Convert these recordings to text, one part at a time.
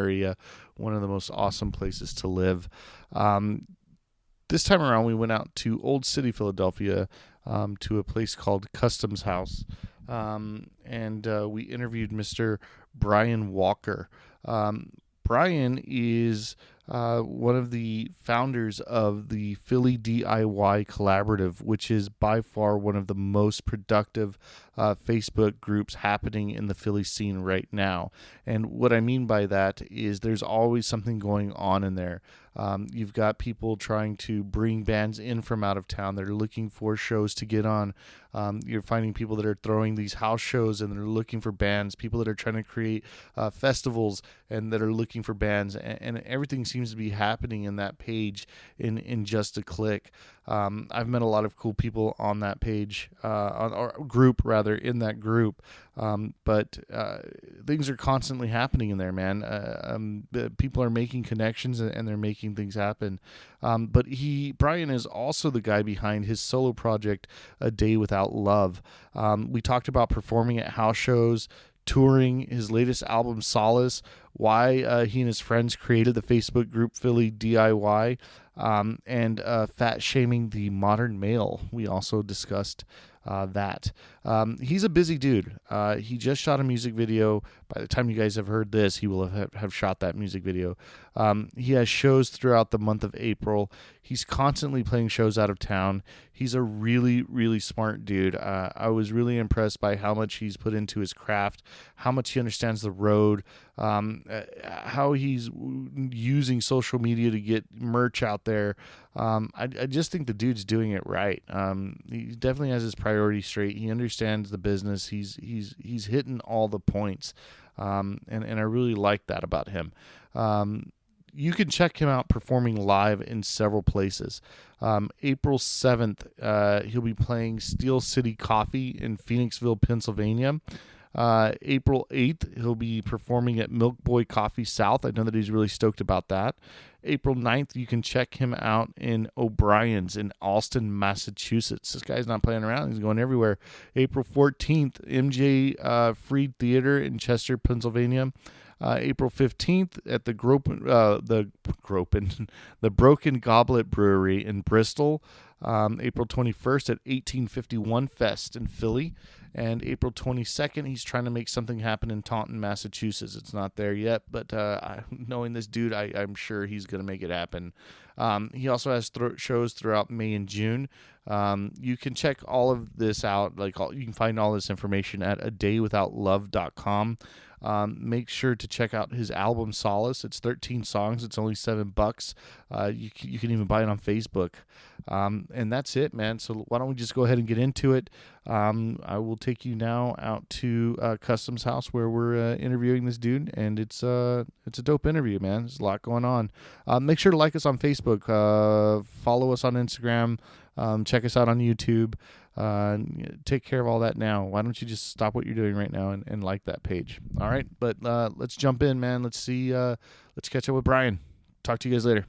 area, one of the most awesome places to live. This time around, we went out to Old City, Philadelphia, to a place called Customs House, and we interviewed Mr. Brian Walker. Brian is one of the founders of the Philly DIY Collaborative, which is by far one of the most productive Facebook groups happening in the Philly scene right now. And what I mean by that is there's always something going on in there. You've got people trying to bring bands in from out of town. They're looking for shows to get on. You're finding people that are throwing these house shows and they're looking for bands, people that are trying to create festivals and that are looking for bands, and everything seems to be happening in that page in just a click. I've met a lot of cool people on that page, or group rather, in that group. But things are constantly happening in there, man. People are making connections and they're making things happen. But Brian is also the guy behind his solo project, A Day Without Love. We talked about performing at house shows, touring, his latest album Solace, why he and his friends created the Facebook group Philly DIY, and fat shaming the modern male. We also discussed that. He's a busy dude. He just shot a music video. By the time you guys have heard this, he will have shot that music video. He has shows throughout the month of April. He's constantly playing shows out of town. He's a really, really smart dude. I was really impressed by how much he's put into his craft, how much he understands the road, how he's using social media to get merch out there. I just think the dude's doing it right. He definitely has his priorities straight. He understands the business. He's hitting all the points, and I really like that about him. You can check him out performing live in several places. April 7th, he'll be playing Steel City Coffee in Phoenixville, Pennsylvania. April 8th, he'll be performing at Milk Boy Coffee South. I know that he's really stoked about that. April 9th, you can check him out in O'Brien's in Allston, Massachusetts. This guy's not playing around. He's going everywhere. April 14th, MJ Freed Theater in Chester, Pennsylvania. April 15th at the the Broken Goblet Brewery in Bristol. April 21st at 1851 Fest in Philly. And April 22nd, he's trying to make something happen in Taunton, Massachusetts. It's not there yet, but knowing this dude, I'm sure he's going to make it happen. He also has shows throughout May and June. You can check all of this out. You can find all this information at adaywithoutlove.com. Make sure to check out his album Solace. It's 13 songs. It's only $7. You can even buy it on Facebook. And that's it, man. So why don't we just go ahead and get into it? I will take you now out to Customs House where we're interviewing this dude, and it's a dope interview, man. There's a lot going on. Make sure to like us on Facebook, follow us on Instagram, check us out on YouTube. Take care of all that now. Why don't you just stop what you're doing right now and like that page? All right, but let's jump in, man. Let's catch up with Brian. Talk to you guys later.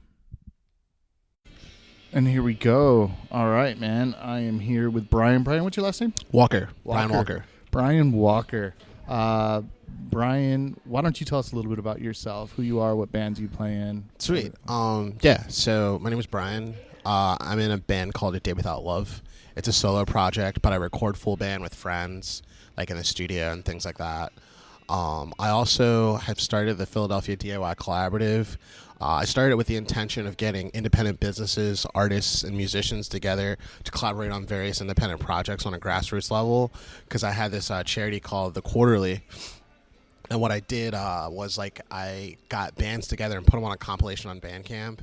And here we go. All right, man. I am here with Brian. Brian, what's your last name? Walker. Brian Walker. Brian Walker. Brian, why don't you tell us a little bit about yourself, who you are, what bands you play in? Sweet. Yeah, so my name is Brian. I'm in a band called A Day Without Love. It's a solo project, but I record full band with friends, like in the studio and things like that. I also have started the Philadelphia DIY Collaborative. I started it with the intention of getting independent businesses, artists, and musicians together to collaborate on various independent projects on a grassroots level, because I had this charity called The Quarterly. And what I did was I got bands together and put them on a compilation on Bandcamp.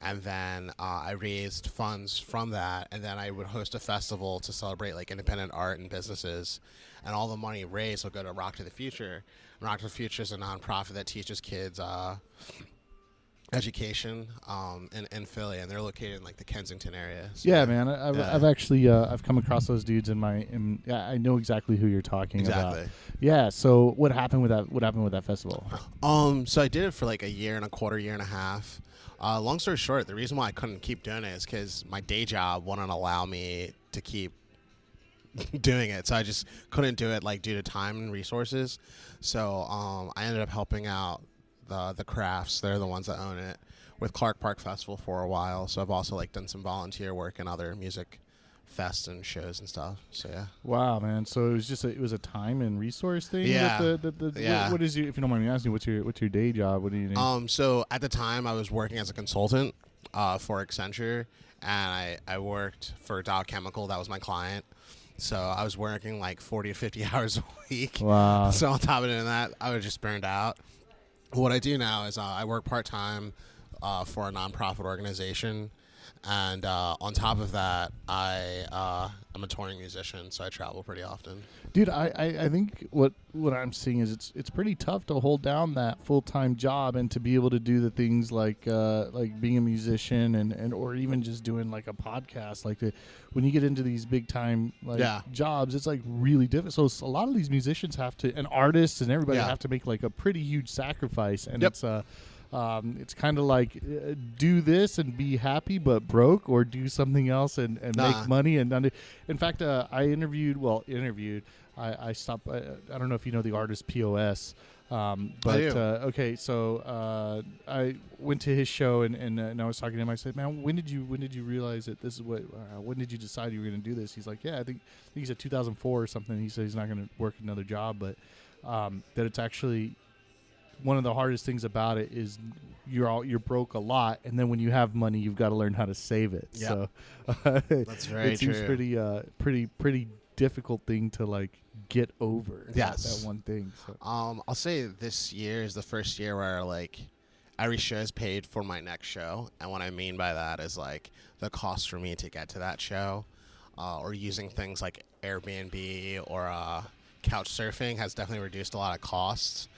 And then I raised funds from that, and then I would host a festival to celebrate independent art and businesses. And all the money raised will go to Rock to the Future. And Rock to the Future is a nonprofit that teaches kids education in Philly, and they're located in the Kensington area. So, yeah, man. I've actually I've come across those dudes I know exactly who you're talking about. Yeah. So what happened with that? What happened with that festival? So I did it for a year and a quarter, year and a half. Long story short, the reason why I couldn't keep doing it is because my day job wouldn't allow me to keep doing it. So I just couldn't do it due to time and resources. So I ended up helping out the Crafts. They're the ones that own it. With Clark Park Festival for a while, so I've also like done some volunteer work in other music fests and shows and stuff. So yeah. Wow, man. So it was just it was a time and resource thing. Yeah. Yeah. What is your, if you don't mind me asking, what's your day job? What do you do? So at the time I was working as a consultant for Accenture, and I worked for Dow Chemical. That was my client. So I was working like 40 to 50 hours a week. Wow. So on top of doing that, I was just burned out. What I do now is I work part-time for a nonprofit organization. And on top of that, I'm a touring musician, so I travel pretty often. Dude, I think what I'm seeing is it's pretty tough to hold down that full-time job and to be able to do the things like being a musician and or even just doing like a podcast. Like when you get into these big time jobs, it's like really difficult. So a lot of these musicians have to, and artists and everybody have to make like a pretty huge sacrifice, and it's kind of like do this and be happy but broke, or do something else and make money. And in fact, I stopped. I don't know if you know the artist POS, but I do. okay. So I went to his show and I was talking to him. I said, "Man, when did you realize that this is what? When did you decide you were going to do this?" He's like, "Yeah, I think he said 2004 or something." He said he's not going to work another job, but that it's actually one of the hardest things about it is you're broke a lot, and then when you have money, you've got to learn how to save it. Yep. So That's very it seems true. pretty difficult thing to like get over. Yes. that one thing. So. I'll say this year is the first year where like every show is paid for my next show, and what I mean by that is like the cost for me to get to that show, or using things like Airbnb or couch surfing has definitely reduced a lot of costs.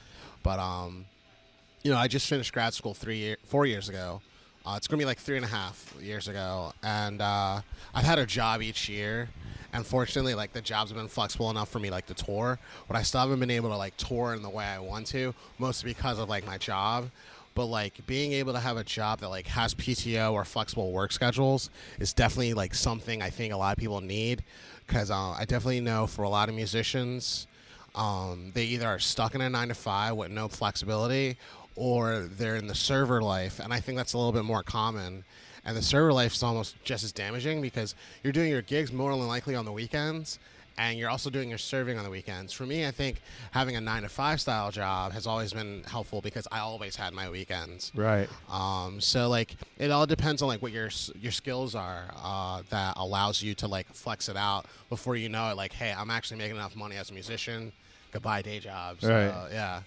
But I just finished grad school 4 years ago. It's gonna be like 3.5 years ago, and I've had a job each year. And fortunately, like the jobs have been flexible enough for me like to tour, but I still haven't been able to like tour in the way I want to, mostly because of like my job. But like being able to have a job that like has PTO or flexible work schedules is definitely like something I think a lot of people need, because I definitely know for a lot of musicians, they either are stuck in a 9-to-5 with no flexibility, or they're in the server life, and I think that's a little bit more common. And the server life is almost just as damaging, because you're doing your gigs more than likely on the weekends, and you're also doing your serving on the weekends. For me, I think having a 9-to-5 style job has always been helpful, because I always had my weekends. Right. So like it all depends on like what your skills are, that allows you to like flex it out before you know it. Like, hey, I'm actually making enough money as a musician. Goodbye day jobs. Right. Yeah.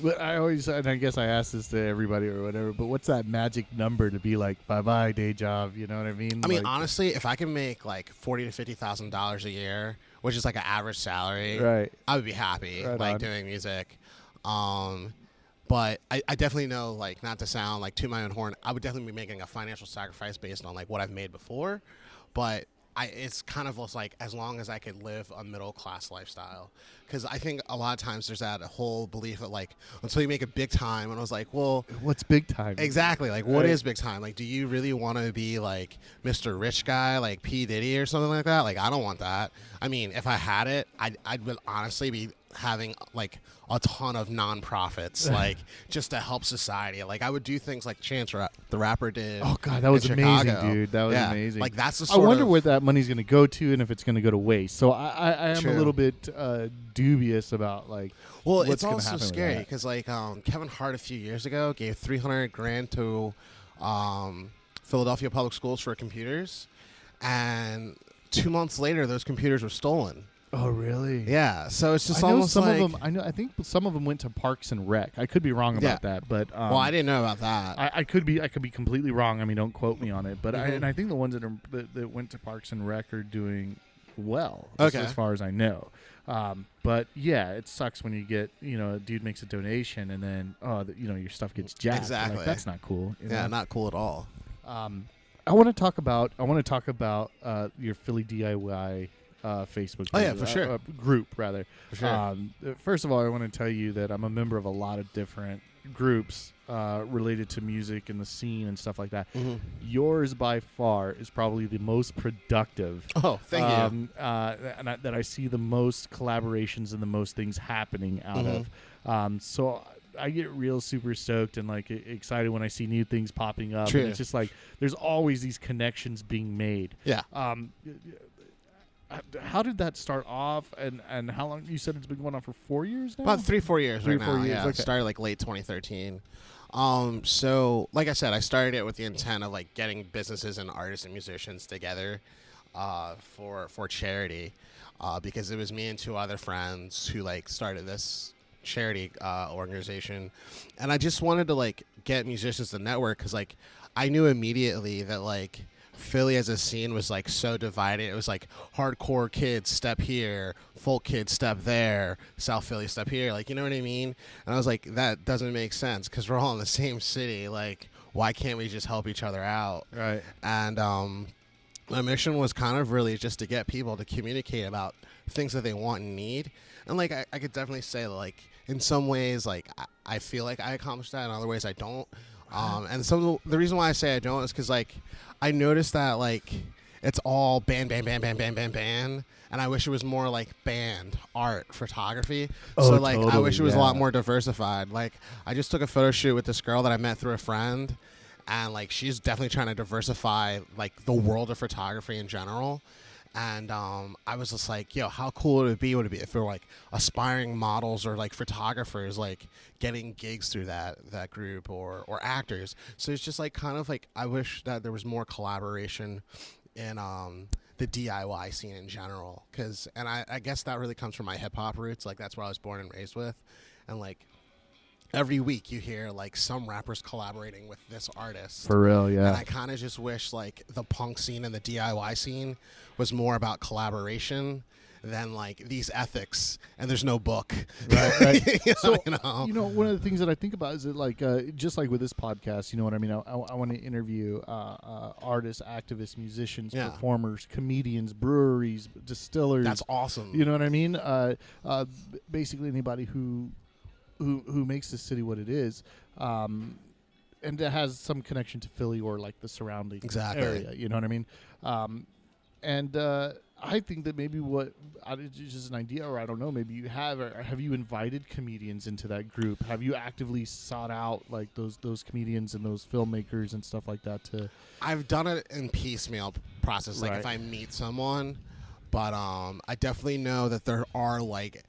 But I always, and I guess I ask this to everybody or whatever, but what's that magic number to be like, bye-bye day job? You know what I mean? I mean, like, honestly, if I can make like $40,000 to $50,000 a year, which is like an average salary, right, I would be happy doing music. But I definitely know, like, not to sound like to my own horn, I would definitely be making a financial sacrifice based on like what I've made before. But it's kind of like as long as I could live a middle class lifestyle, because I think a lot of times there's that whole belief that like until you make it big time, and I was like, well, what's big time? Exactly, like what is big time? Like, do you really want to be like Mr. Rich Guy, like P. Diddy or something like that? Like, I don't want that. I mean, if I had it, I would honestly be having like a ton of nonprofits, like just to help society. Like I would do things like Chance the Rapper did. Oh god, that was amazing, dude. That was amazing. Like that's the I wonder where that money's going to go to, and if it's going to go to waste. So I am a little bit dubious about like. Well, what's it's also happen scary because like Kevin Hart a few years ago gave $300,000 to Philadelphia Public Schools for computers, and 2 months later those computers were stolen. Oh really? Yeah. So it's just I know almost some like of them. I think some of them went to Parks and Rec. I could be wrong about that, but well, I didn't know about that. I could be completely wrong. I mean, don't quote me on it, but Mm-hmm. I think the ones that went to Parks and Rec are doing well, Okay. as far as I know. But yeah, it sucks when you get a dude makes a donation and then your stuff gets jacked. Exactly. Like, that's not cool. Yeah, not cool at all. I want to talk about your Philly DIY Facebook. Oh yeah, for sure. Group rather. For sure. First of all, I want to tell you that I'm a member of a lot of different groups related to music and the scene and stuff like that. Mm-hmm. Yours by far is probably the most productive. Oh, thank you. And that I see the most collaborations and the most things happening out of. So get real super stoked and like excited when I see new things popping up. True. And it's just like there's always these connections being made. Yeah. How did that start off, and how long? You said it's been going on for 4 years now. About 3-4 years 3 or right 4 now. years, Yeah, okay. it started like late 2013. So like I said, I started it with the intent of like getting businesses and artists and musicians together for charity, because it was me and 2 other friends who like started this charity organization, and I just wanted to like get musicians to network because like I knew immediately that like Philly as a scene was like so divided. It was like hardcore kids step here, folk kids step there, South Philly step here. Like, you know what I mean? And I was like, that doesn't make sense because we're all in the same city. Like, why can't we just help each other out? Right. And my mission was kind of really just to get people to communicate about things that they want and need. And like, I could definitely say like in some ways, like I feel like I accomplished that. In other ways, I don't. And the reason why I say I don't is because like I noticed that like it's all band, and I wish it was more like band, art, photography. Oh, so like I totally, wish it was a lot yeah. more diversified. Like I just took a photo shoot with this girl that I met through a friend, and like she's definitely trying to diversify like the world of photography in general. And I was just like, yo, how cool would it be if there were like aspiring models or like photographers like getting gigs through that group or actors. So it's just like kind of like I wish that there was more collaboration in the DIY scene in general, and I guess that really comes from my hip hop roots. Like that's what I was born and raised with, and like every week you hear like some rappers collaborating with this artist. For real, yeah. And I kind of just wish like the punk scene and the DIY scene was more about collaboration than like these ethics, and there's no book. Right. So, you know? one of the things that I think about is that, like, just like with this podcast, you know what I mean? I want to interview artists, activists, musicians, Yeah. performers, comedians, breweries, distillers. That's awesome. You know what I mean? Basically, anybody who makes this city what it is, and that has some connection to Philly or like the surrounding Exactly. area. You know what I mean? And I think that maybe it's just an idea, or I don't know, maybe you have, or have you invited comedians into that group? Have you actively sought out like those comedians and those filmmakers and stuff like that to? I've done it in piecemeal process, like Right. if I meet someone, but I definitely know that there are like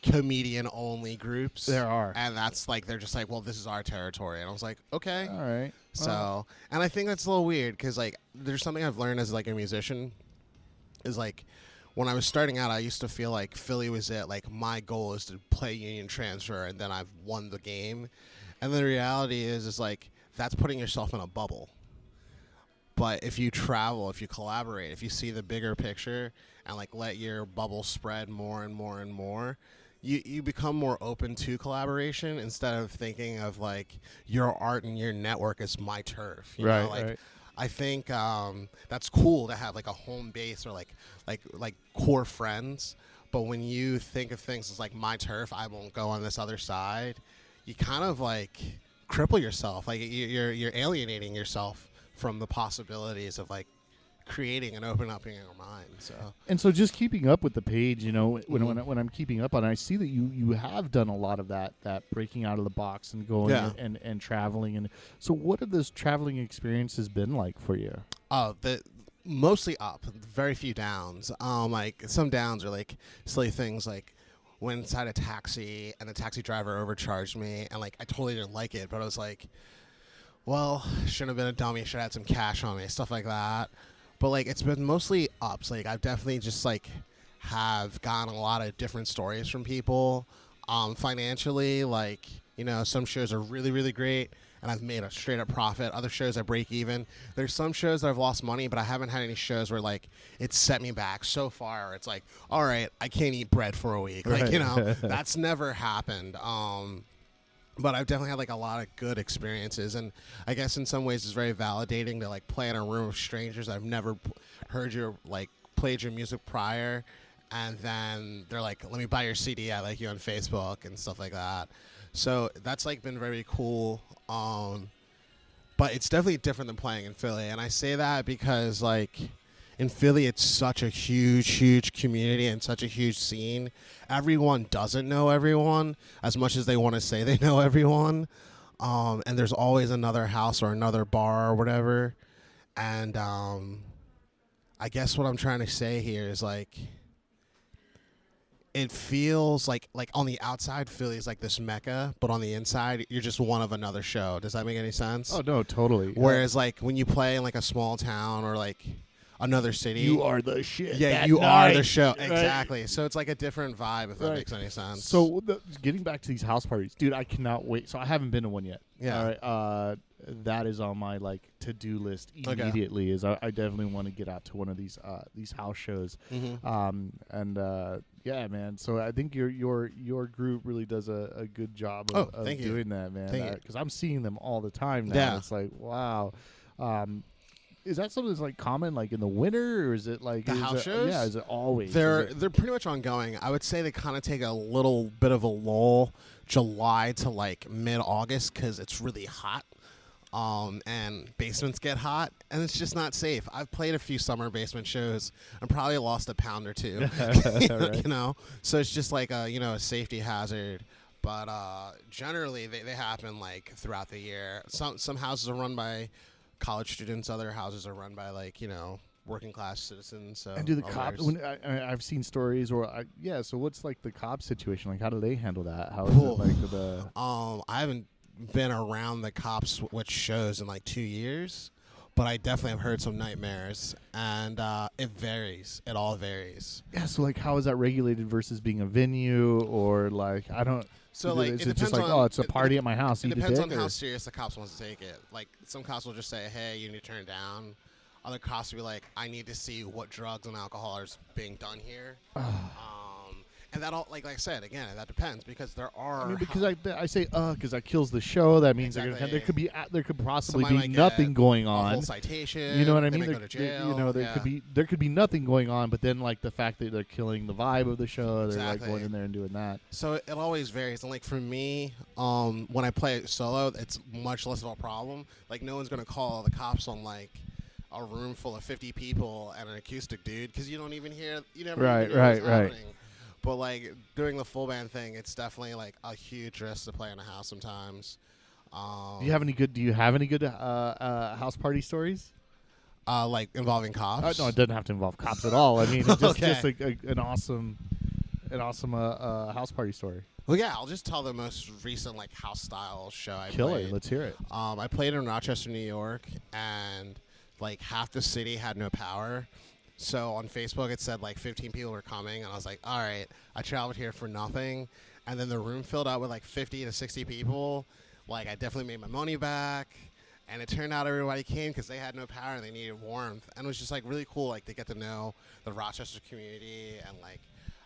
comedian only groups. There are. And that's like they're just like, well, this is our territory, and I was like, okay. All right. So, and I think that's a little weird because like there's something I've learned as like a musician is like when I was starting out, I used to feel like Philly was it. Like my goal is to play Union Transfer, and then I've won the game. And the reality is like that's putting yourself in a bubble. But if you travel, if you collaborate, if you see the bigger picture and like let your bubble spread more and more and more, you become more open to collaboration instead of thinking of like your art and your network is my turf. You know? Like, Right. I think that's cool to have like a home base or like core friends. But when you think of things as like my turf, I won't go on this other side. You kind of like cripple yourself. Like you're alienating yourself from the possibilities of like creating and opening up your mind. So just keeping up with the page, you know, when I'm keeping up on it, I see that you have done a lot of that breaking out of the box and going Yeah. and traveling. And so what have those traveling experiences been like for you? The mostly up, very few downs. Like some downs are like silly things like went inside a taxi and the taxi driver overcharged me, and like I totally didn't like it, but I was like, well, shouldn't have been a dummy, should have had some cash on me, stuff like that. But like it's been mostly ups. Like I've definitely just like have gotten a lot of different stories from people. Financially, like, you know, some shows are really, really great and I've made a straight up profit. Other shows I break even. There's some shows that I've lost money, but I haven't had any shows where like it's set me back so far. It's like, all right, I can't eat bread for a week. Like, you know, that's never happened. But I've definitely had like a lot of good experiences, and I guess in some ways it's very validating to like play in a room of strangers I've never heard your like played your music prior, and then they're like, let me buy your CD, I like you on Facebook and stuff like that. So that's like been very cool. But it's definitely different than playing in Philly, and I say that because like in Philly, it's such a huge community and such a huge scene. Everyone doesn't know everyone as much as they want to say they know everyone. And there's always another house or another bar or whatever. And I guess what I'm trying to say here is like, it feels like on the outside, Philly is like this mecca, but on the inside, you're just one of another show. Does that make any sense? Oh no, totally. Whereas like when you play in like a small town or like another city, you are the shit. yeah, that you night. are the show. Right. Exactly. So it's like a different vibe, if that Right. makes any sense. So getting back to these house parties, dude, I cannot wait. So I haven't been to one yet. Yeah. All right. That is on my like to-do list Okay. immediately. Is I definitely want to get out to one of these house shows. Mhm. Yeah, man. So I think your group really does a good job Oh, of thank you. doing that, man. Thank you. Because I'm seeing them all the time now. Yeah. It's like, wow. Is that something that's like common, like in the winter, or is it like The is house it- shows? Yeah, is it always? They're Is it- they're pretty much ongoing. I would say they kind of take a little bit of a lull, July to like mid-August, because it's really hot. And basements get hot, and it's just not safe. I've played a few summer basement shows and probably lost a pound or two. Right. You know, so it's just like a safety hazard. But generally, they happen like throughout the year. Some houses are run by college students. Other houses are run by like working class citizens. So And do the all cops? theirs. When I've seen stories, yeah. So what's like the cop situation? Like, how do they handle that? How is Cool. it like the? I haven't been around the cops which shows in like 2 years, but I definitely have heard some nightmares, and it varies. It all varies. Yeah. So like, how is that regulated versus being a venue or like I don't. So is like, it it just depends like on, it's a party at my house. It eat a depends dick, on or- how serious the cops wants to take it. Like some cops will just say, "Hey, you need to turn it down." Other cops will be like, "I need to see what drugs and alcohol are being done here." And that all, like I said, again, that depends because there are. I mean, because I say because that kills the show. That means Exactly. there could possibly Somebody be might nothing get going a on. whole citation. You know what I they mean? Might go to jail. There could be nothing going on, but then like the fact that they're killing the vibe of the show, they're like Exactly. going in there and doing that. So it always varies. And like for me, when I play solo, it's much less of a problem. Like no one's gonna call the cops on like a room full of 50 people and an acoustic dude because you don't even hear. You never Right, even hear what's right. happening. But like doing the full band thing, it's definitely like a huge risk to play in a house sometimes. Do you have any good house party stories? Like involving cops? No, it doesn't have to involve cops at all. I mean, it's just Okay. just an awesome house party story. Well, yeah, I'll just tell the most recent like house style show I Kill played. it. Let's hear it. I played in Rochester, New York, and like half the city had no power. So on Facebook it said like 15 people were coming, and I was like, all right, I traveled here for nothing. And then the room filled out with like 50 to 60 people. Like I definitely made my money back. And it turned out everybody came because they had no power and they needed warmth. And it was just like really cool, like to get to know the Rochester community, and like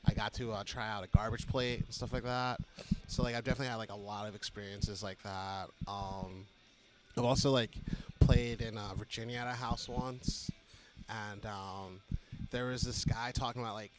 I got to try out a garbage plate and stuff like that. So like I've definitely had like a lot of experiences like that. I've also like played in Virginia at a house once, and there was this guy talking about like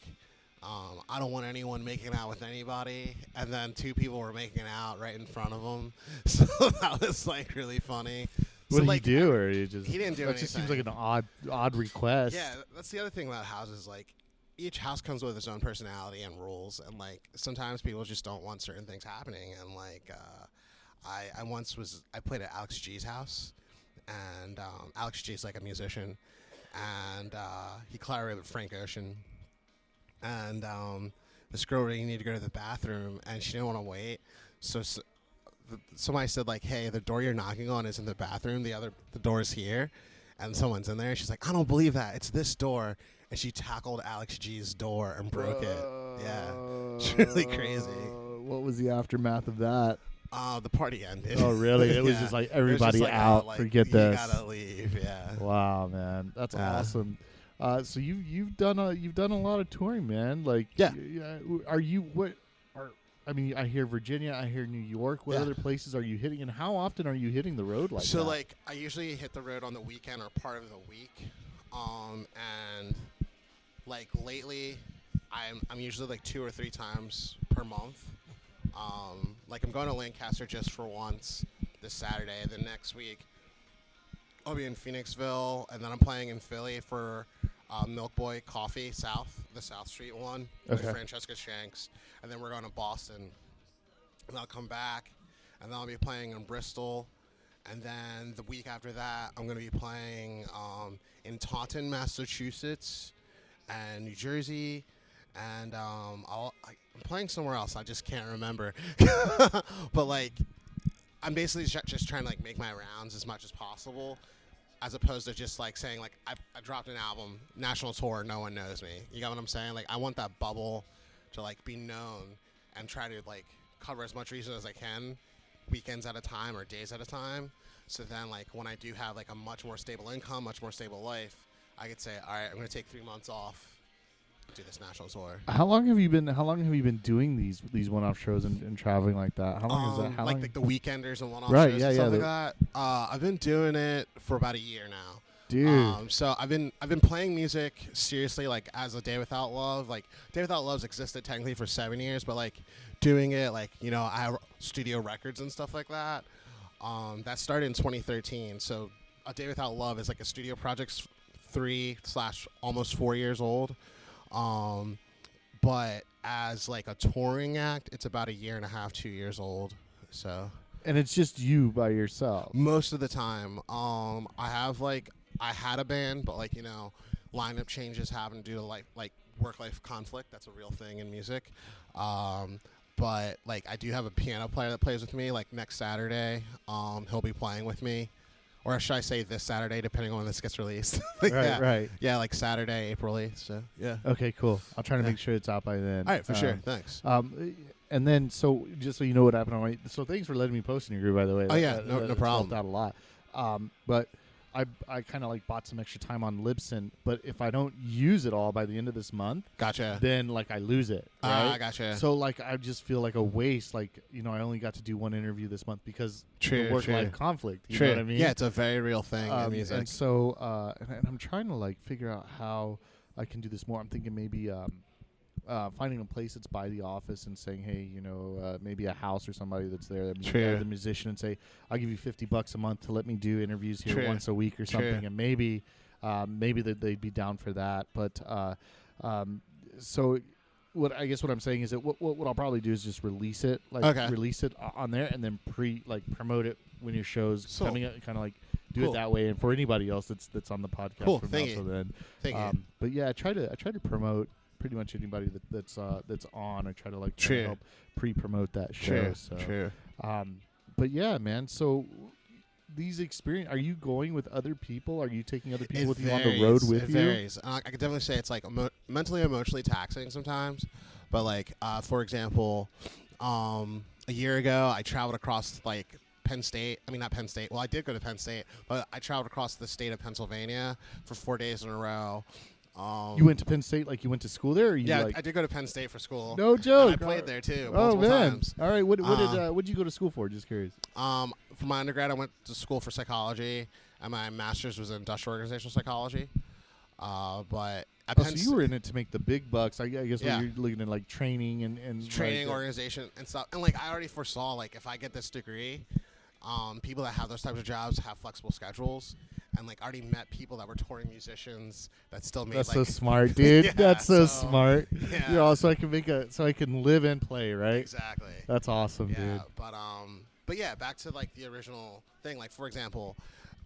I don't want anyone making out with anybody, and then two people were making out right in front of him. So that was like really funny. What So, did like, he do, or he just? He didn't do That just seems anything. like an odd request. Yeah, that's the other thing about houses. Like, each house comes with its own personality and rules, and like sometimes people just don't want certain things happening. And like, I played at Alex G's house, and Alex G's like a musician, and he collaborated with Frank Ocean, and this girl really needed to go to the bathroom, and she didn't want to wait, so somebody said like, hey, the door you're knocking on is in the bathroom, the door is here, and someone's in there, and she's like, I don't believe that, it's this door, and she tackled Alex G's door and broke it. Yeah, it's really crazy. What was the aftermath of that? The party ended. Oh, really? It was Yeah. just like It was everybody just like, out. oh, like, Forget you this. gotta leave. Yeah. Wow, man, that's Yeah. awesome. So you've done a lot of touring, man. Like, Yeah. Are you what? I mean, I hear Virginia, I hear New York. What Yeah. other places are you hitting, and how often are you hitting the road like So that? like I usually hit the road on the weekend or part of the week, and like lately, I'm usually like 2 or 3 times per month. Like I'm going to Lancaster just for once this Saturday. The next week, I'll be in Phoenixville, and then I'm playing in Philly for Milk Boy Coffee South, the South Street one, Okay. with Francesca Shanks, and then we're going to Boston, and I'll come back, and then I'll be playing in Bristol, and then the week after that, I'm going to be playing in Taunton, Massachusetts, and New Jersey, and I'm playing somewhere else. I just can't remember, but like, I'm basically just trying to like make my rounds as much as possible, as opposed to just like saying like I dropped an album, national tour, no one knows me. You got what I'm saying? Like I want that bubble to like be known and try to like cover as much region as I can, weekends at a time or days at a time. So then like when I do have like a much more stable income, much more stable life, I could say, all right, I'm going to take 3 months off, do this national tour. How long have you been doing these one-off shows and traveling like that? How long is that? How long? Like the weekenders and one-off Right, shows yeah, and stuff yeah, like that. I've been doing it for about a year now. Dude. So I've been playing music seriously, like as a Day Without Love. Like Day Without Love's existed technically for 7 years, but like doing it, like you know, I have studio records and stuff like that. That started in 2013. So A Day Without Love is like a studio project, 3/almost 4 years old. But as like a touring act, it's about a year and a half, 2 years old. So And it's just you by yourself. most of the time, I had a band, but like you know, lineup changes happen due to like work-life conflict. That's a real thing in music. But like I do have a piano player that plays with me. Like next Saturday, he'll be playing with me, or should I say this Saturday, depending on when this gets released. Like, Right, yeah. right. Yeah, like Saturday, April 8th. So yeah. Okay, cool. I'll try to Yeah. make sure it's out by then. All right, for sure. Thanks. And then, so just so you know what happened on my, so thanks for letting me post in your group, by the way. Oh, yeah, no that's problem. Helped out a lot. But I kind of like bought some extra time on Libsyn, but if I don't use it all by the end of this month, Gotcha. then like I lose it. Right? Gotcha. So like I just feel like a waste. Like you know, I only got to do one interview this month because True, the work-life true. conflict. You True. know what I mean? Yeah, it's a very real thing in music. And so, and I'm trying to like figure out how I can do this more. I'm thinking maybe finding a place that's by the office and saying, hey, you know, maybe a house or somebody that's there, True. the musician, and say, I'll give you $50 a month to let me do interviews here True. once a week or something, True. and maybe they'd be down for that. But so. What I'm saying is that what I'll probably do is just release it on there and then promote it when your show's Cool. coming out, kind of like do Cool. it that way. And for anybody else that's on the podcast, Cool. from Thank now you. till then. Thank you. But yeah, I try to promote pretty much anybody that's on. I try to like True. help pre-promote that show. True. So, True. But yeah, man. So these experience, are you going with other people? Are you taking other people with you on the road with it you? varies. I could definitely say it's like mentally, emotionally taxing sometimes. But like, for example, a year ago, I traveled across like Penn State. I mean, not Penn State. Well, I did go to Penn State, but I traveled across the state of Pennsylvania for 4 days in a row. You went to Penn State, like you went to school there? Or you Yeah, like, I did go to Penn State for school. no joke. And I played there too. Oh Multiple man! times. All right, what did you go to school for? Just curious. For my undergrad, I went to school for psychology, and my master's was in industrial organizational psychology. But at Oh, Penn so you were in it to make the big bucks. I guess Yeah. when you're looking at like training and training, like, organization, and stuff. And like I already foresaw, like if I get this degree, people that have those types of jobs have flexible schedules, and like I already met people that were touring musicians that still made. That's like, so smart, dude. Yeah, That's so so, smart. yeah. You know, so I can live and play, right? Exactly. That's awesome, Yeah, dude. but yeah, back to like the original thing. Like for example,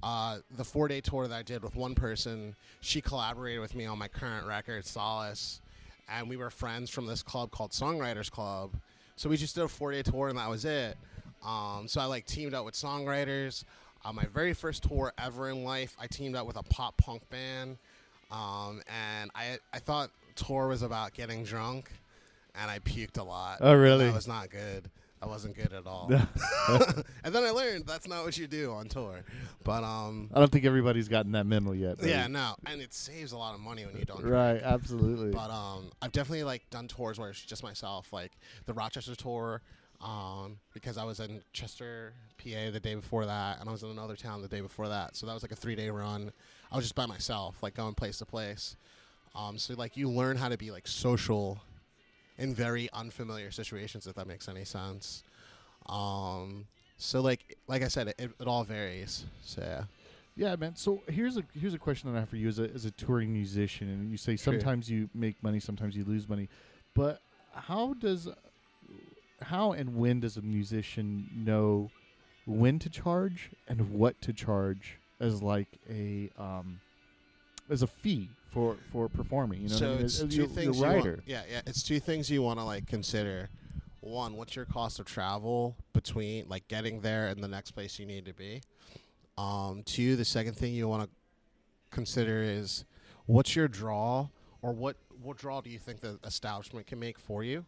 the 4-day tour that I did with one person, she collaborated with me on my current record, Solace, and we were friends from this club called Songwriters Club. So we just did a 4-day tour, and that was it. So I like teamed up with songwriters. My very first tour ever in life, I teamed up with a pop punk band, and I thought tour was about getting drunk, and I puked a lot. Oh, really? That was not good. I wasn't good at all. And then I learned that's not what you do on tour. But I don't think everybody's gotten that memo yet. Buddy. yeah, no, and it saves a lot of money when you don't. Right, drink. absolutely. But I've definitely like done tours where it's just myself, like the Rochester tour, because I was in Chester, PA the day before that, and I was in another town the day before that. So that was like a 3-day run. I was just by myself, like going place to place. So like you learn how to be like social in very unfamiliar situations, if that makes any sense. So like I said, it all varies. So yeah. Yeah, man. So here's a question that I have for you as a touring musician, and you say Sure. sometimes you make money, sometimes you lose money, but how does how and when does a musician know when to charge and what to charge as like a as a fee for performing? You know So what I mean? it's As two your things you writer. want. Yeah. It's two things you want to like consider. One, what's your cost of travel between like getting there and the next place you need to be? Two, the second thing you want to consider is what's your draw, or what draw do you think the establishment can make for you?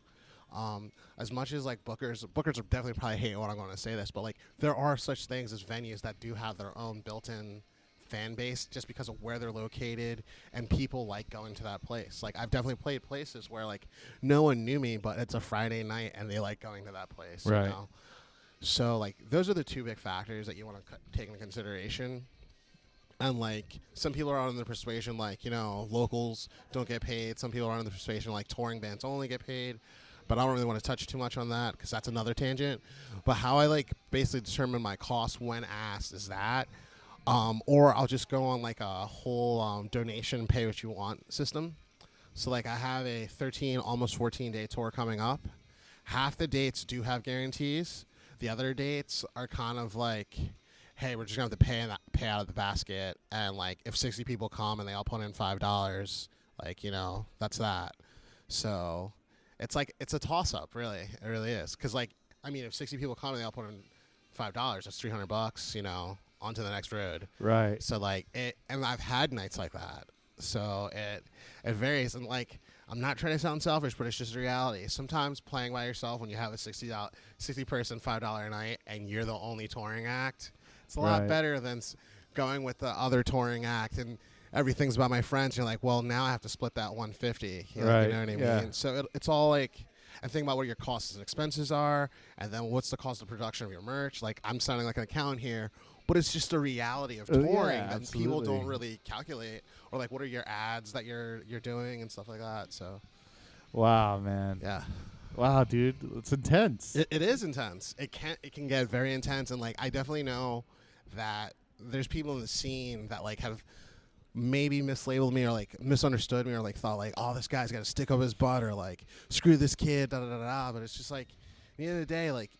As much as like bookers are definitely probably hate when I'm going to say this, but like there are such things as venues that do have their own built-in fan base just because of where they're located, and people like going to that place. Like I've definitely played places where like no one knew me, but it's a Friday night and they like going to that place. Right. You know? So like those are the two big factors that you want to take into consideration. And like some people are under the persuasion like, you know, locals don't get paid. Some people are under the persuasion like touring bands only get paid. But I don't really want to touch too much on that because that's another tangent. But how I like basically determine my costs when asked is that, or I'll just go on like a whole donation pay what you want system. So like I have a 13, almost 14 day tour coming up. Half the dates do have guarantees. The other dates are kind of like, hey, we're just gonna have to pay out of the basket, and like if 60 people come and they all put in $5, like, you know, that's that. So it's like it's a toss up, really. It really is, because like I mean, if 60 people come and they all put in $5, that's $300, you know, onto the next road. Right. So like it, and I've had nights like that. So it varies, and like I'm not trying to sound selfish, but it's just a reality. Sometimes playing by yourself when you have a 60 person $5 a night and you're the only touring act, it's a lot Right. better than going with the other touring act and everything's about my friends. You're like, well, now I have to split that 150. You know, Right, you know what I yeah. mean? So it's all like, and think about what your costs and expenses are, and then what's the cost of production of your merch. Like I'm sounding like an accountant here, but it's just a reality of Yeah, touring that people absolutely. don't really calculate, or like what are your ads that you're doing and stuff like that. So Wow, man. yeah, Wow, dude, it's intense. it is intense. It can get very intense, and like I definitely know that there's people in the scene that like have maybe mislabeled me or like misunderstood me or like thought like, oh, this guy's got a stick up his butt, or like screw this kid, da da da da. But it's just like at the end of the day, like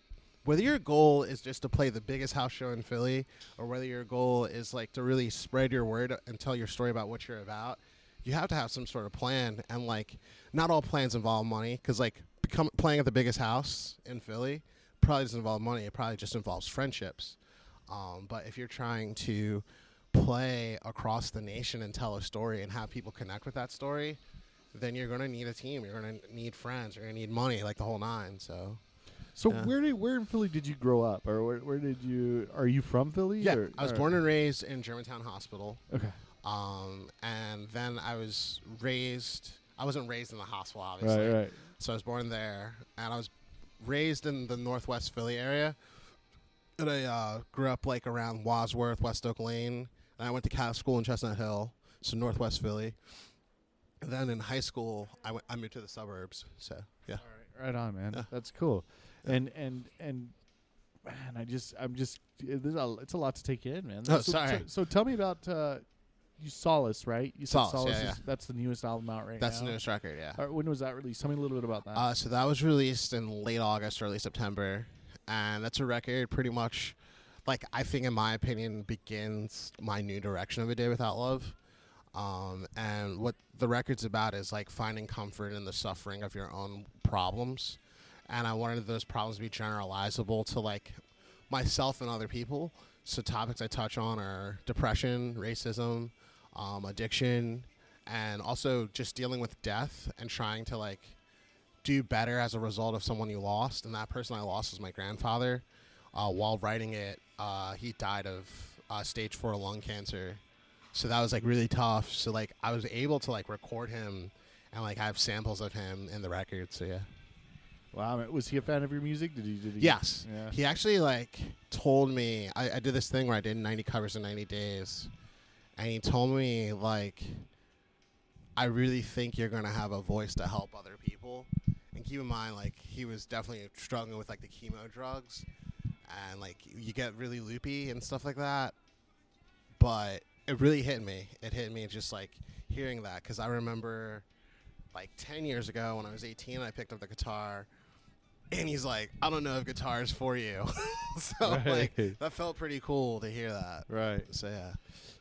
whether your goal is just to play the biggest house show in Philly, or whether your goal is like to really spread your word and tell your story about what you're about, you have to have some sort of plan. And like not all plans involve money, because like playing at the biggest house in Philly probably doesn't involve money. It probably just involves friendships. But if you're trying to play across the nation and tell a story and have people connect with that story, then you're going to need a team. You're going to need friends. You're going to need money, like the whole nine. So yeah. where in Philly did you grow up, or where did you? Are you from Philly? Yeah, or, I was born and raised in Germantown Hospital. Okay. And then I was raised. I wasn't raised in the hospital, obviously. Right. So I was born there, and I was raised in the Northwest Philly area. And I grew up like around Wadsworth, West Oak Lane. And I went to Catholic school in Chestnut Hill, so Northwest Philly. And then in high school, I moved to the suburbs. So yeah. All right. Right on, man. Yeah. That's cool. And man, it's a lot to take in, man. Oh, sorry. So tell me about you Solace, right? You said Solace, yeah. that's the newest album out right That's now. the newest record, yeah. All right, when was that released? Tell me a little bit about that. So that was released in late August, early September. And that's a record pretty much, like, I think in my opinion, begins my new direction of A Day Without Love. And what the record's about is, like, finding comfort in the suffering of your own problems. And I wanted those problems to be generalizable to, like, myself and other people. So topics I touch on are depression, racism, addiction, and also just dealing with death and trying to, like, do better as a result of someone you lost. And that person I lost was my grandfather. While writing it, he died of stage 4 lung cancer. So that was like really tough. So like I was able to like record him and like have samples of him in the record. So yeah. Wow, man. Was he a fan of your music? Did he? Yes. Yeah. He actually like told me, I did this thing where I did 90 covers in 90 days. And he told me like, I really think you're going to have a voice to help other people. And keep in mind, like, he was definitely struggling with, like, the chemo drugs. And, like, you get really loopy and stuff like that. but it really hit me. It hit me just like hearing that, because I remember like 10 years ago when I was 18, I picked up the guitar, and he's like, I don't know if guitar is for you. So like that felt pretty cool to hear that. Right. So yeah.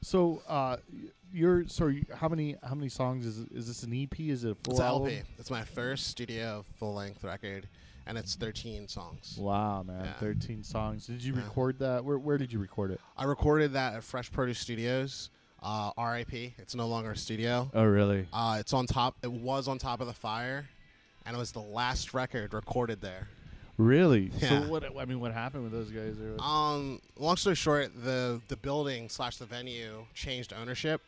So how many songs is this an EP? Is it a full It's an album? LP. It's my first studio full-length record, and it's 13 songs. Wow, man, Yeah. 13 songs. Did you Yeah. record that? Where did you record it? I recorded that at Fresh Produce Studios, RIP. It's no longer a studio. Oh, really? It's on top. It was on top of the fire, and it was the last record recorded there. Really? Yeah. So what happened with those guys? Long story short, the building / the venue changed ownership.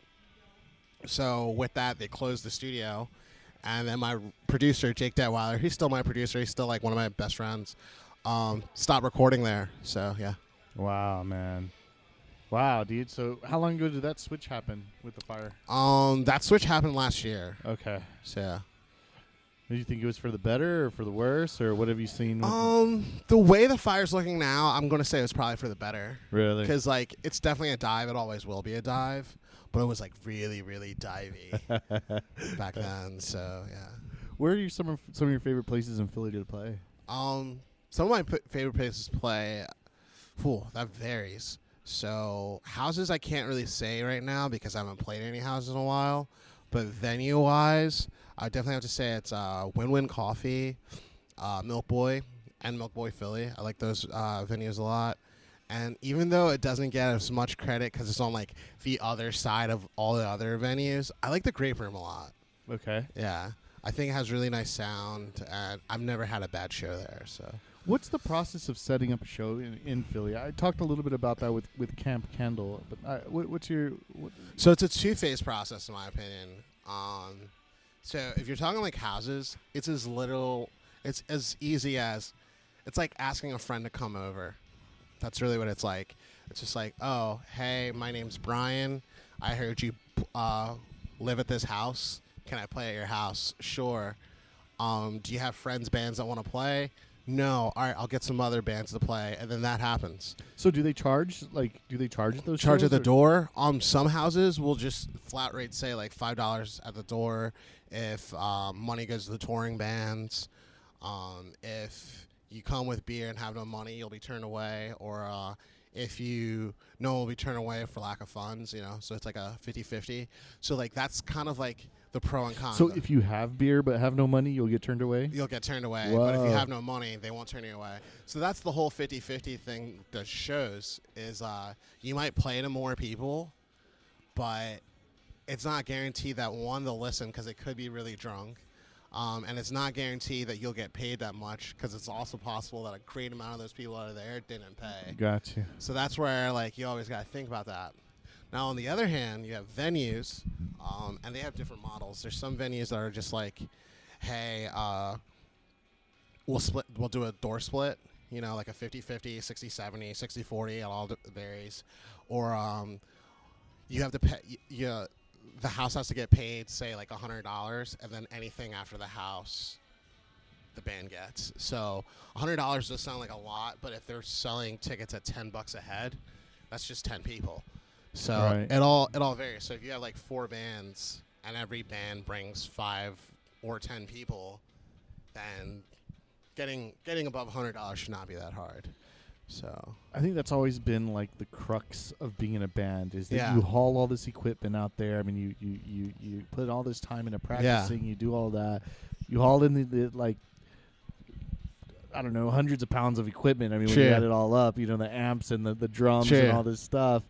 So with that, they closed the studio, and then my producer Jake Detweiler, he's still my producer. He's still like one of my best friends. Stopped recording there. So yeah. Wow, man. Wow, dude. So how long ago did that switch happen with the fire? That switch happened last year. Okay. So yeah. Do you think it was for the better or for the worse, or what have you seen? The way the fire's looking now, I'm gonna say it was probably for the better. Really? Because like it's definitely a dive. It always will be a dive, but it was like really, really divey back then. So yeah. Where are some of your favorite places in Philly to play? Some of my favorite places to play. That varies. So houses I can't really say right now because I haven't played any houses in a while. But venue wise, I definitely have to say it's Win Win Coffee, Milk Boy, and Milk Boy Philly. I like those venues a lot. And even though it doesn't get as much credit because it's on like the other side of all the other venues, I like the Grape Room a lot. Okay. Yeah, I think it has really nice sound, and I've never had a bad show there. So. What's the process of setting up a show in Philly? I talked a little bit about that with Camp Candle, but what's your... So it's a two-phase process, in my opinion. So if you're talking like houses, it's as easy as, it's like asking a friend to come over. That's really what it's like. It's just like, oh, hey, my name's Brian. I heard you live at this house. Can I play at your house? Sure. Do you have friends, bands that want to play? No. All right, I'll get some other bands to play, and then that happens. So do they charge? Do they charge at those Charge shows, at the or- door? Some houses will just flat rate say like $5 at the door if money goes to the touring bands. If you come with beer and have no money, you'll be turned away. Or if you no one will be turned away for lack of funds, So it's like a 50-50. So like that's kind of like the pro and con. So if you have beer but have no money, you'll get turned away? You'll get turned away. Whoa. But if you have no money, they won't turn you away. So that's the whole 50-50 thing that shows is you might play to more people, but it's not guaranteed that, one, they'll listen because they could be really drunk. And it's not guaranteed that you'll get paid that much because it's also possible that a great amount of those people out of there didn't pay. Gotcha. So that's where like you always got to think about that. Now, on the other hand, you have venues, and they have different models. There's some venues that are just like, hey, we'll do a door split, like a 50-50, 60-70, 60-40, it all varies. Or you have to pay, the house has to get paid, say, like $100, and then anything after the house, the band gets. So $100 does sound like a lot, but if they're selling tickets at $10 a head, that's just 10 people. So Right. it all varies. So if you have like 4 bands and every band brings 5 or 10 people, then getting above $100 should not be that hard. So I think that's always been like the crux of being in a band is that Yeah. you haul all this equipment out there. I mean, you put all this time into practicing. You do all that. You haul in the like, I don't know, hundreds of pounds of equipment. I mean, when you Sure. add it all up, the amps and the drums Sure. and all this stuff.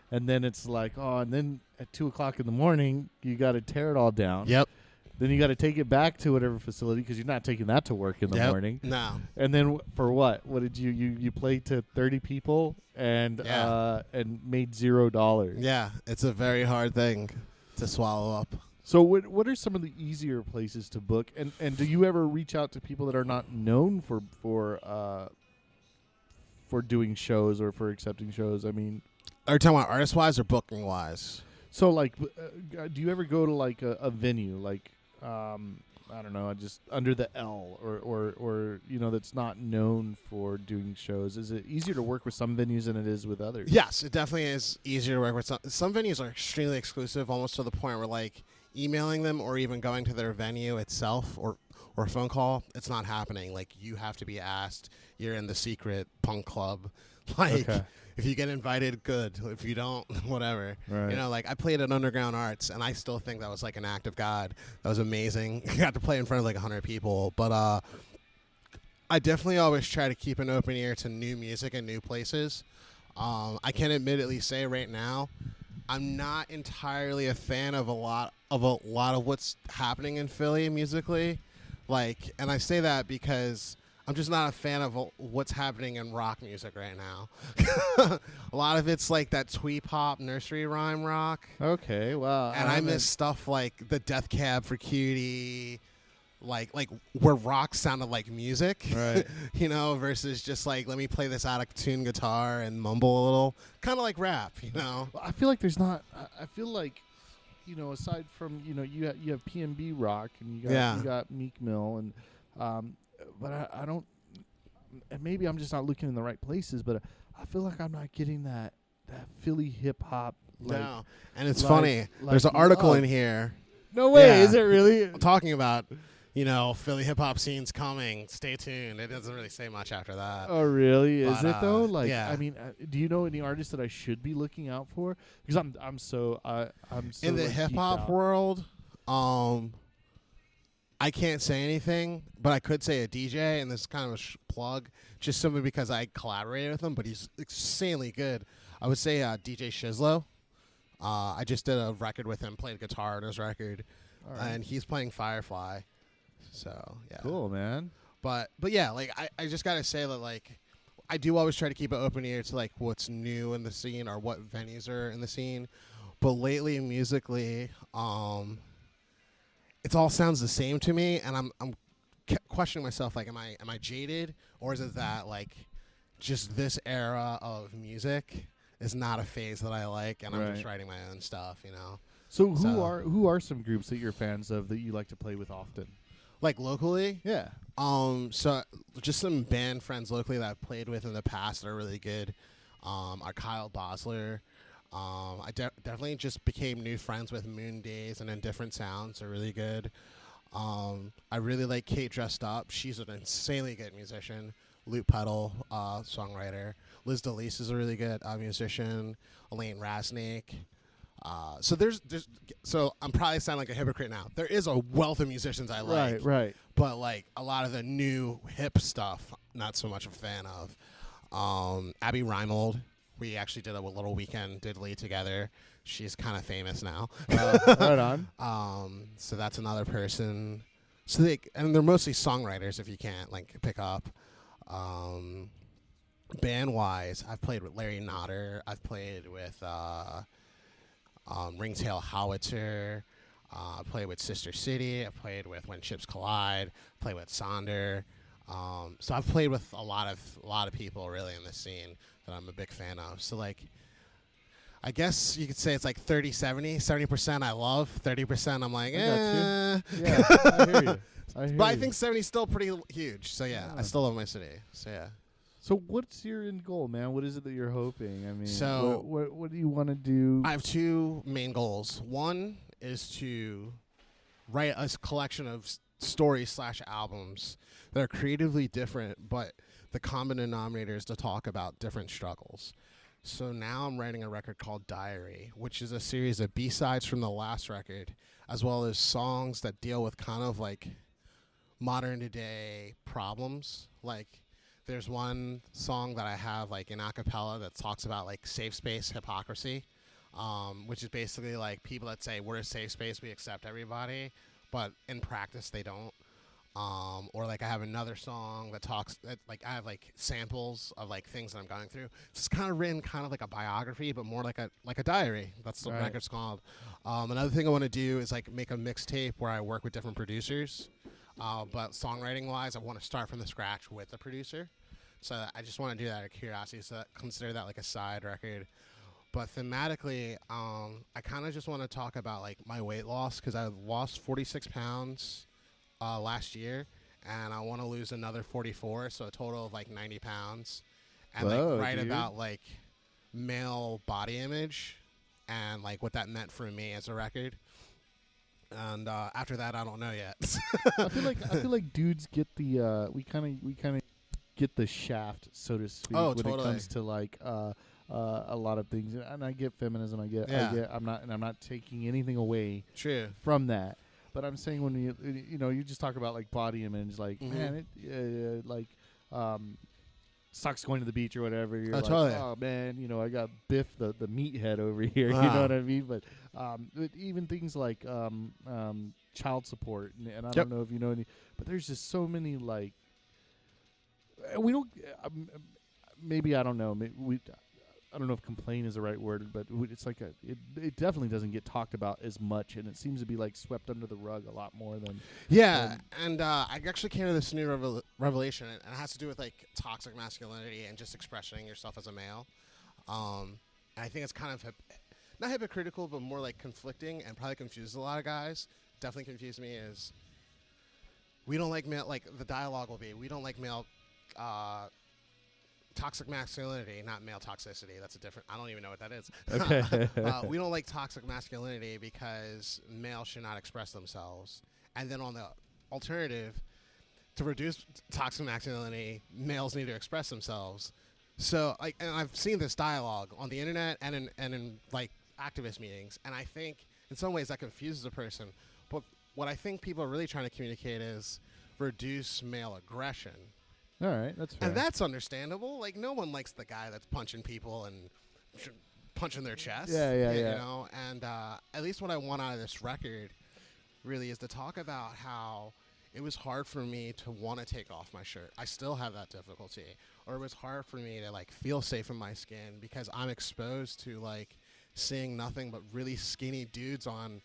And then it's like, and then at 2:00 in the morning, you got to tear it all down. Yep. Then you got to take it back to whatever facility because you're not taking that to work in the Yep. morning. No. And then for what? What did you played to 30 people and Yeah. and made $0? Yeah, it's a very hard thing to swallow up. So what are some of the easier places to book? And do you ever reach out to people that are not known for doing shows or for accepting shows? I mean, Are you talking about artist wise or booking wise? so like, do you ever go to like a venue like I don't know, just under the L, or that's not known for doing shows? Is it easier to work with some venues than it is with others? Yes, it definitely is easier to work with. Some venues are extremely exclusive, almost to the point where like emailing them or even going to their venue itself or a phone call, it's not happening. Like you have to be asked. You're in the secret punk club. Like Okay. if you get invited, good. If you don't, whatever. Right. Like I played at Underground Arts, and I still think that was like an act of God. That was amazing. Got to play in front of like 100 people, but I definitely always try to keep an open ear to new music and new places. I can admittedly say right now, I'm not entirely a fan of a lot of what's happening in Philly musically. Like, and I say that because I'm just not a fan of what's happening in rock music right now. A lot of it's like that twee pop nursery rhyme rock. Okay, wow. And I miss stuff like the Death Cab for Cutie, like where rock sounded like music, Right. versus just like let me play this out of tune guitar and mumble a little, kind of like rap, Well, I feel like there's not. I feel like, aside from you have PNB Rock and you got Meek Mill but I don't. And maybe I'm just not looking in the right places, but I feel like I'm not getting that Philly hip hop. No, and it's like- funny. like There's an article love. in here No way, Yeah. is it really? talking about Philly hip hop scene's coming. Stay tuned. It doesn't really say much after that. Oh, really? Is But, it though? Like, yeah. I mean, do you know any artists that I should be looking out for? Because I'm so In the like, hip geeked hop out. world, I can't say anything, but I could say a DJ, and this is kind of a plug, just simply because I collaborated with him, but he's insanely good. I would say DJ Shizlo. I just did a record with him, played guitar on his record, All right. and he's playing Firefly. So, yeah. Cool, man. But yeah, like I just gotta say that like I do always try to keep an open ear to like what's new in the scene or what venues are in the scene. But lately musically, it all sounds the same to me, and I'm questioning myself like am I jaded, or is it that like just this era of music is not a phase that I like, and I'm just Right. writing my own stuff, So So- who are some groups that you're fans of that you like to play with often? Like locally. Yeah. So just some band friends locally that I've played with in the past that are really good. Are Kyle Bosler. I definitely just became new friends with Moon Days and Indifferent Sounds. They're really good. I really like Kate Dressed Up. She's an insanely good musician. Loot Pedal, songwriter. Liz DeLise is a really good musician. Elaine Rasnick. So I'm probably sounding like a hypocrite now. There is a wealth of musicians I like. Right. But like a lot of the new hip stuff, not so much a fan of. Abby Reimold, we actually did a little weekend diddly together. She's kind of famous now. Right on. So that's another person. So they're mostly songwriters. If you can't like pick up, band wise, I've played with Larry Notter. I've played with Ringtail Howitzer. I played with Sister City. I played with When Ships Collide. Played with Sonder. So I've played with a lot of people really in the scene that I'm a big fan of. So like, I guess you could say it's like 30-70. 70% I love. 30% I'm like, I got eh. Yeah, I hear you. But I think 70 is still pretty huge. So yeah, I still love my city. So yeah. So what's your end goal, man? What is it that you're hoping? I mean, So- what do you want to do? I have two main goals. One is to write a collection of stories/albums that are creatively different, but the common denominator is to talk about different struggles. So now I'm writing a record called Diary, which is a series of B-sides from the last record, as well as songs that deal with kind of like modern today problems. Like there's one song that I have like in a cappella that talks about like safe space hypocrisy, which is basically like people that say we're a safe space, we accept everybody, but in practice they don't. Or like I have another song that talks like I have like samples of like things that I'm going through. It's kind of written kind of like a biography, but more like a diary. That's what the Right. record's called. Another thing I want to do is like make a mixtape where I work with different producers. But songwriting wise, I want to start from the scratch with the producer. So I just want to do that out of curiosity. So consider that like a side record. But thematically, I kind of just want to talk about like my weight loss because I lost 46 pounds last year, and I want to lose another 44, so a total of like 90 pounds, and Whoa, like write dude. about like male body image and like what that meant for me as a record. And after that, I don't know yet. I feel like dudes get the we kind of get the shaft, so to speak, Oh, when totally. it comes to like a lot of things. And I get feminism. I get I'm not taking anything away True. from that. But I'm saying when you just talk about like body image, like Mhm. man, it like sucks going to the beach or whatever. You're Oh, like, totally. oh man, I got Biff the meathead over here. You Wow. know what I mean? But even things like child support, and I Yep. don't know if you know any, but there's just so many like we don't. Maybe I don't know. Maybe I don't know if complain is the right word, but it's like it definitely doesn't get talked about as much, and it seems to be like swept under the rug a lot more than. Yeah, and I actually came to this new revelation, and it has to do with like toxic masculinity and just expressing yourself as a male. And I think it's kind of not hypocritical, but more like conflicting, and probably confuses a lot of guys. Definitely confused me is we don't like male. Like the dialogue will be, we don't like male. Toxic masculinity, not male toxicity. That's a different. I don't even know what that is. Okay. We don't like toxic masculinity because males should not express themselves. And then on the alternative, to reduce toxic masculinity, males need to express themselves. So, like, and I've seen this dialogue on the internet and in like activist meetings, and I think in some ways that confuses a person. But what I think people are really trying to communicate is reduce male aggression. All right, that's fair. And that's understandable. Like, no one likes the guy that's punching people and punching their chest. Yeah. You know? And at least what I want out of this record really is to talk about how it was hard for me to want to take off my shirt. I still have that difficulty. Or it was hard for me to, like, feel safe in my skin because I'm exposed to, like, seeing nothing but really skinny dudes on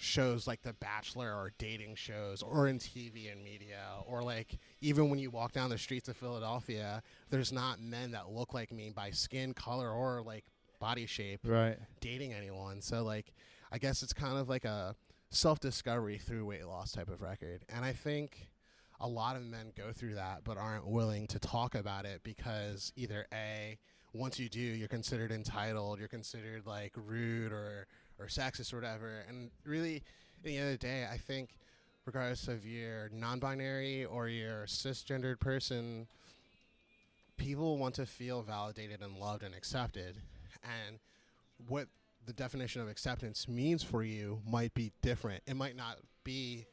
shows like The Bachelor or dating shows or in TV and media, or like even when you walk down the streets of Philadelphia, there's not men that look like me by skin color or like body shape right. dating anyone. So like I guess it's kind of like a self-discovery through weight loss type of record. And I think a lot of men go through that but aren't willing to talk about it because either A, once you do, you're considered entitled, you're considered like rude or sexist or whatever. And really, at the end of the day, I think regardless of your non-binary or your cisgendered person, people want to feel validated and loved and accepted. And what the definition of acceptance means for you might be different. It might not be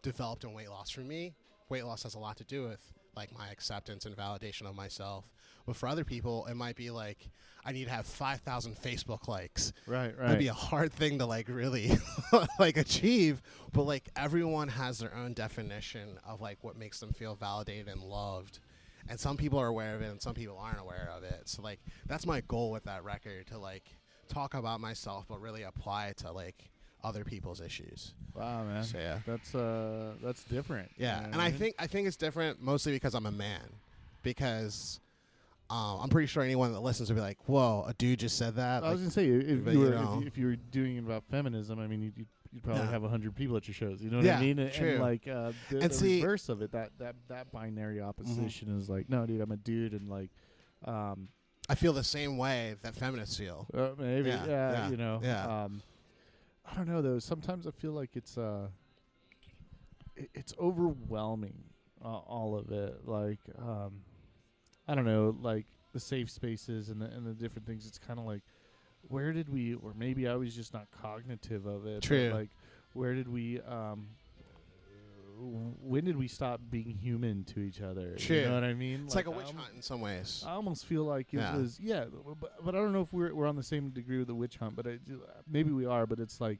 developed in weight loss. For me, weight loss has a lot to do with like my acceptance and validation of myself. But for other people, it might be like I need to have 5,000 Facebook likes. Right. That'd be a hard thing to like really like achieve. But like everyone has their own definition of like what makes them feel validated and loved. And some people are aware of it and some people aren't aware of it. So like that's my goal with that record, to like talk about myself but really apply it to like other people's issues. Wow, man. So yeah. That's different. Yeah, You know and what I mean? think it's different mostly because I'm a man. Because I'm pretty sure anyone that listens will be like, "Whoa, a dude just said that." I was Like, gonna say if but you you were know. if you were doing it about feminism, I mean, you'd probably Yeah. have 100 people at your shows. You know what Yeah, I mean? And, true. and like the see- reverse of it, that binary opposition is like, no, dude, I'm a dude, and like, I feel the same way that feminists feel. maybe, Yeah, you know, yeah. I don't know though. Sometimes I feel like it's overwhelming, all of it. Like, I don't know, like the safe spaces and the different things. It's kind of like, where did we, or maybe I was just not cognitive of it. but, True. like, where did we? When did we stop being human to each other? True. You know what I mean? It's like a witch hunt in some ways. I almost feel like it Yeah. was, but I don't know if we're on the same degree with the witch hunt, but maybe we are. But it's like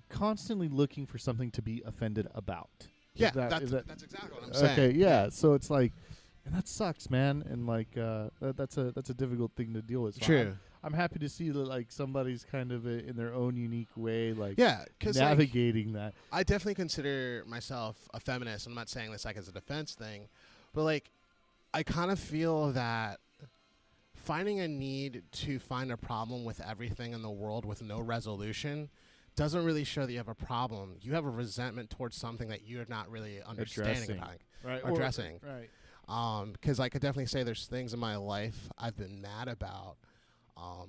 constantly looking for something to be offended about. Yeah, Is that- that's exactly what I'm saying. Okay, yeah. So it's like, and that sucks, man. And like, that's a difficult thing to deal with. So True. I'm happy to see that like somebody's kind of in their own unique way, like Yeah, because navigating that. I definitely consider myself a feminist. I'm not saying this like as a defense thing, but like I kind of feel that finding a need to find a problem with everything in the world with no resolution doesn't really show that you have a problem. You have a resentment towards something that you're not really understanding about, right? or addressing. Right. Because I could definitely say there's things in my life I've been mad about.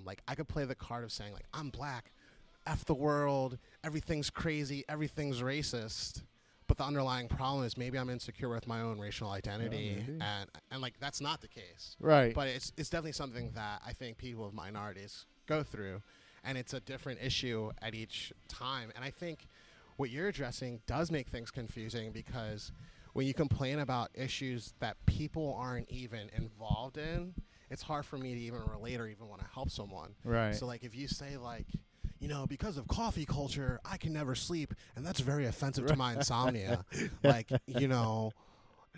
Like I could play the card of saying like I'm black, F the world, everything's crazy, everything's racist. But the underlying problem is maybe I'm insecure with my own racial identity, and like that's not the case. Right. But it's definitely something that I think people of minorities go through, and it's a different issue at each time. And I think what you're addressing does make things confusing because when you complain about issues that people aren't even involved in, it's hard for me to even relate or even want to help someone. Right. So like if you say like, you know, because of coffee culture, I can never sleep, and that's very offensive to my insomnia. Like, you know,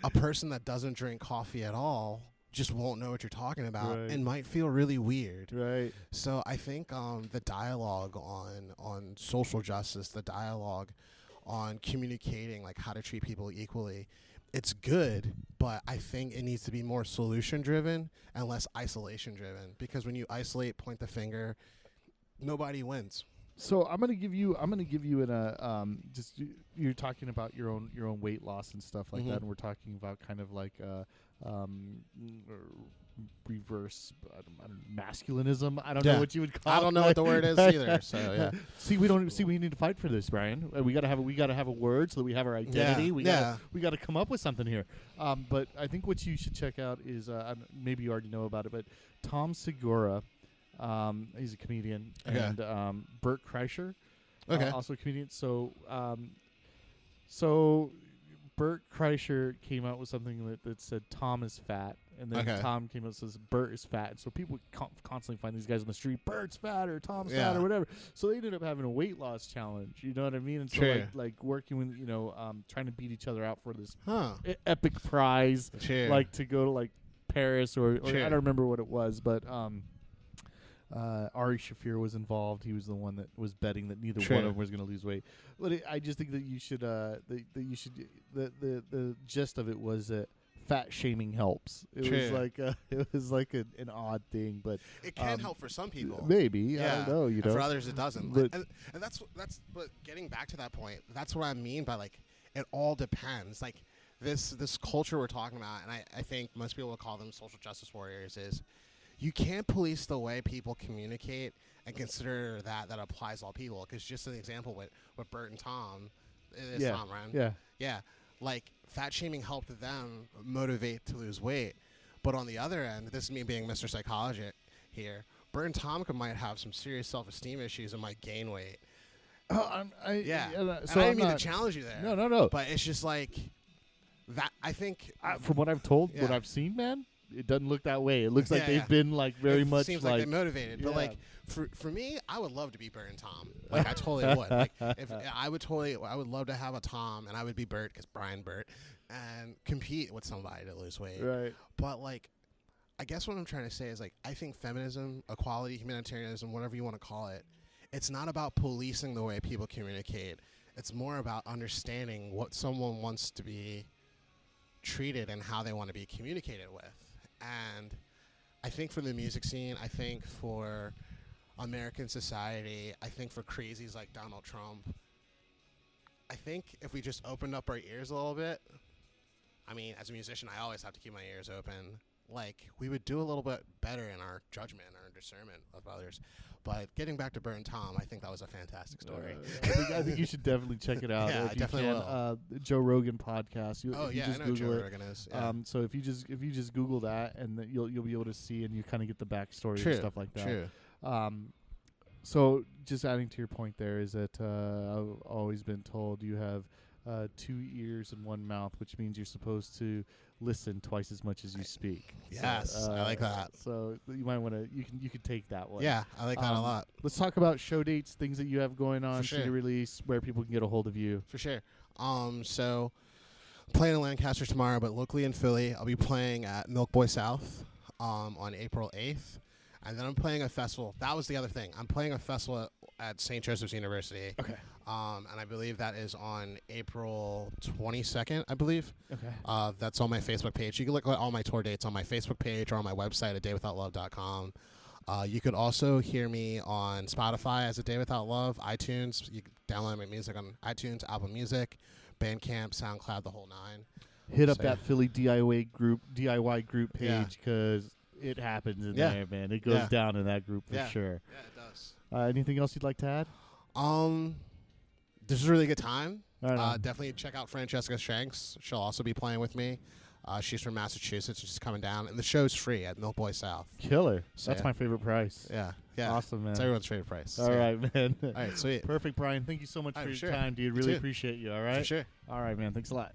a person that doesn't drink coffee at all just won't know what you're talking about and might feel really weird. Right. So I think the dialogue on social justice, the dialogue on communicating like how to treat people equally, it's good, but I think it needs to be more solution driven and less isolation driven, because when you isolate, point the finger, nobody wins. So I'm gonna give you an just you're talking about your own weight loss and stuff like that, and we're talking about kind of like reverse masculinism. I don't know what you would call it. I don't know what the word is either. So yeah. We need to fight for this, Brian. We gotta have a word so that we have our identity. We gotta come up with something here. But I think what you should check out is maybe you already know about it, but Tom Segura. He's a comedian, and Bert Kreischer, also a comedian. So Bert Kreischer came out with something that said Tom is fat, and then Tom came out and says Bert is fat. And so people constantly find these guys on the street, Bert's fat or Tom's fat or whatever. So they ended up having a weight loss challenge. You know what I mean? And so like working with trying to beat each other out for this epic prize, like to go to like Paris or I don't remember what it was, but Ari Shaffir was involved. He was the one that was betting that neither one of them was going to lose weight. But I just think that you should, the gist of it was that fat shaming helps. It was like an odd thing, but it can help for some people. Maybe I don't know. And for others, it doesn't. But, and that's. But getting back to that point, that's what I mean by like it all depends. Like this culture we're talking about, and I think most people will call them social justice warriors. Is you can't police the way people communicate and consider that applies to all people. Because just an example with Bert and Tom, Tom, right? Yeah. Like fat shaming helped them motivate to lose weight. But on the other end, this is me being Mr. Psychologist here, Bert and Tom might have some serious self-esteem issues and might gain weight. So I didn't mean to challenge you there. No. But it's just like that. I think from what I've told, what I've seen, man, it doesn't look that way. It looks like they've been like very much. Seems like they're motivated, but like for me, I would love to be Bert and Tom. Like I totally would. Like if I would love to have a Tom, and I would be Bert because Brian Bert, and compete with somebody to lose weight. Right. But like, I guess what I'm trying to say is like I think feminism, equality, humanitarianism, whatever you want to call it, it's not about policing the way people communicate. It's more about understanding what someone wants to be treated and how they want to be communicated with. And I think for the music scene, I think for American society, I think for crazies like Donald Trump, I think if we just opened up our ears a little bit, I mean, as a musician, I always have to keep my ears open. Like, we would do a little bit better in our judgment, our discernment of others. But getting back to Bert and Tom, I think that was a fantastic story. I think you should definitely check it out. Yeah, I definitely will. Joe Rogan podcast. I know Google Joe Rogan is. Yeah. So if you just Google that, and then you'll be able to see, and you kind of get the backstory and stuff like that. True. So just adding to your point there is that I've always been told you have 2 ears and 1 mouth, which means you're supposed to listen twice as much as you speak. Yes, so, I like that. So you might want to you can take that one. Yeah, I like that a lot. Let's talk about show dates, things that you have going on, sure. CD release, where people can get a hold of you. For sure. So playing in Lancaster tomorrow, but locally in Philly, I'll be playing at Milk Boy South on April 8th. And then I'm playing a festival. That was the other thing. I'm playing a festival at St. Joseph's University. Okay. And I believe that is on April 22nd, I believe. Okay. That's on my Facebook page. You can look at all my tour dates on my Facebook page or on my website at daywithoutlove.com. You could also hear me on Spotify as A Day Without Love, iTunes. You can download my music on iTunes, Apple Music, Bandcamp, SoundCloud, the whole nine. Hit up So, that Philly DIY group Yeah. page because it happens in Yeah. there, man. It goes Yeah. down in that group for Yeah. sure. Yeah, it does. Anything else you'd like to add? This is a really good time. Right on. Definitely check out Francesca Shanks. She'll also be playing with me. She's from Massachusetts. She's coming down, and the show's free at Milk Boy South. Killer. So, That's yeah. my favorite price. Yeah, yeah. Awesome, man. It's everyone's favorite price. All right, man. All right, sweet. Perfect, Brian. Thank you so much All for right, your sure. time, dude. You Really too. appreciate you. All right. For sure. All right, man. Thanks a lot.